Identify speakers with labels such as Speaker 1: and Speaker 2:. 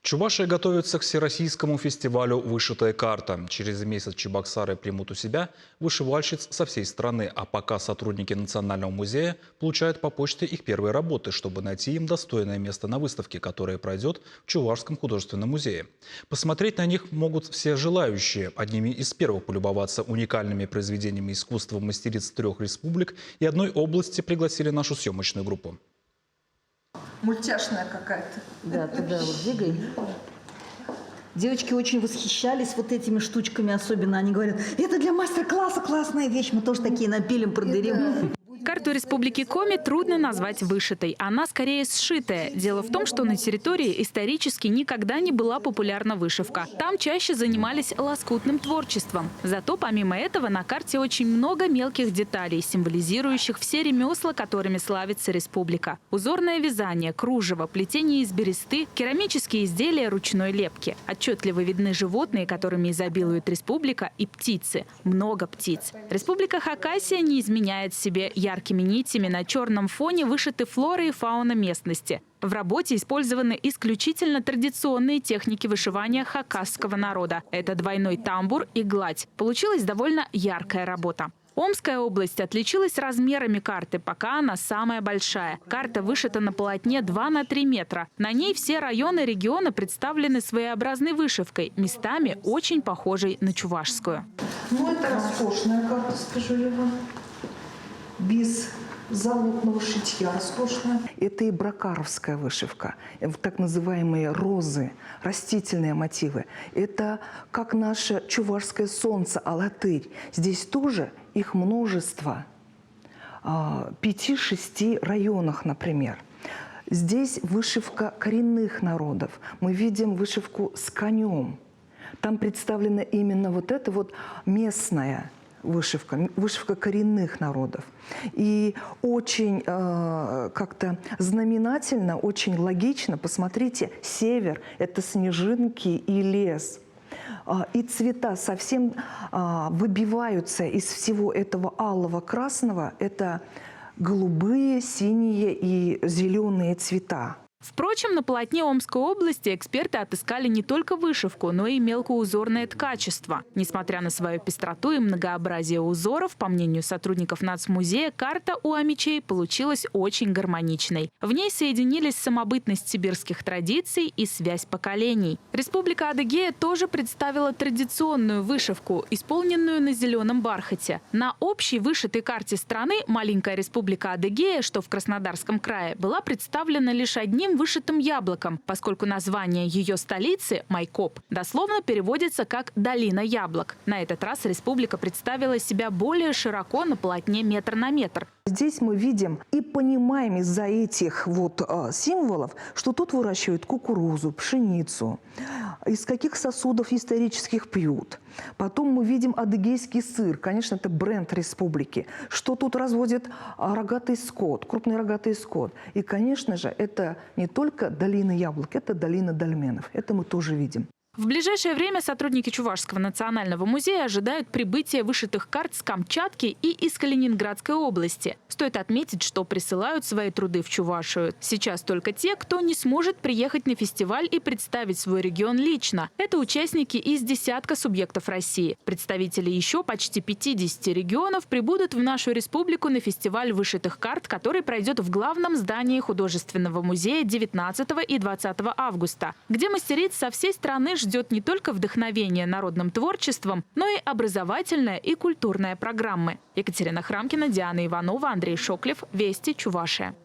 Speaker 1: Чувашия готовится к всероссийскому фестивалю «Вышитая карта». Через месяц чебоксары примут у себя вышивальщиц со всей страны, а пока сотрудники Национального музея получают по почте их первые работы, чтобы найти им достойное место на выставке, которая пройдет в Чувашском художественном музее. Посмотреть на них могут все желающие. Одними из первых полюбоваться уникальными произведениями искусства мастериц 3 республик и одной области пригласили нашу съемочную группу.
Speaker 2: Мультяшная какая-то.
Speaker 3: Да, туда вот двигай. Девочки очень восхищались вот этими штучками, особенно они говорят, это для мастер-класса классная вещь, мы тоже такие напилим, продырим.
Speaker 4: Карту Республики Коми трудно назвать вышитой. Она скорее сшитая. Дело в том, что на территории исторически никогда не была популярна вышивка. Там чаще занимались лоскутным творчеством. Зато помимо этого на карте очень много мелких деталей, символизирующих все ремесла, которыми славится республика. Узорное вязание, кружево, плетение из бересты, керамические изделия ручной лепки. Отчетливо видны животные, которыми изобилует республика, и птицы. Много птиц. Республика Хакасия не изменяет себе. Яркими нитями на черном фоне вышиты флора и фауна местности. В работе использованы исключительно традиционные техники вышивания хакасского народа. Это двойной тамбур и гладь. Получилась довольно яркая работа. Омская область отличилась размерами карты, пока она самая большая. Карта вышита на полотне 2 на 3 метра. На ней все районы региона представлены своеобразной вышивкой, местами очень похожей на чувашскую.
Speaker 2: Ну, это роскошная карта, скажу я вам. Без залотного шитья роскошная.
Speaker 5: Это и бракаровская вышивка, так называемые розы, растительные мотивы. Это как наше чувашское солнце, алатырь. Здесь тоже их множество. В 5-6 районах, например. Здесь вышивка коренных народов. Мы видим вышивку с конем. Там представлена именно вот эта вот местная вышивка коренных народов. И очень как-то знаменательно, очень логично, посмотрите, север – это снежинки и лес. И цвета совсем выбиваются из всего этого алого красного, это голубые, синие и зеленые цвета.
Speaker 4: Впрочем, на полотне Омской области эксперты отыскали не только вышивку, но и мелкоузорное ткачество. Несмотря на свою пестроту и многообразие узоров, по мнению сотрудников Нацмузея, карта у амичей получилась очень гармоничной. В ней соединились самобытность сибирских традиций и связь поколений. Республика Адыгея тоже представила традиционную вышивку, исполненную на зеленом бархате. На общей вышитой карте страны маленькая республика Адыгея, что в Краснодарском крае, была представлена лишь одним вышитым яблоком, поскольку название ее столицы, Майкоп, дословно переводится как «долина яблок». На этот раз республика представила себя более широко на полотне метр на метр.
Speaker 5: Здесь мы видим и понимаем из-за этих вот символов, что тут выращивают кукурузу, пшеницу, из каких сосудов исторических пьют. Потом мы видим адыгейский сыр, конечно, это бренд республики, что тут разводят рогатый скот, крупный рогатый скот. И, конечно же, это не только долина яблок, это долина дольменов. Это мы тоже видим.
Speaker 4: В ближайшее время сотрудники Чувашского национального музея ожидают прибытия вышитых карт с Камчатки и из Калининградской области. Стоит отметить, что присылают свои труды в Чувашию сейчас только те, кто не сможет приехать на фестиваль и представить свой регион лично. Это участники из десятка субъектов России. Представители еще почти 50 регионов прибудут в нашу республику на фестиваль вышитых карт, который пройдет в главном здании художественного музея 19 и 20 августа, где мастериц со всей страны ждет не только вдохновение народным творчеством, но и образовательная и культурная программы. Екатерина Храмкина, Диана Иванова, Андрей Шоклев. Вести, Чувашия.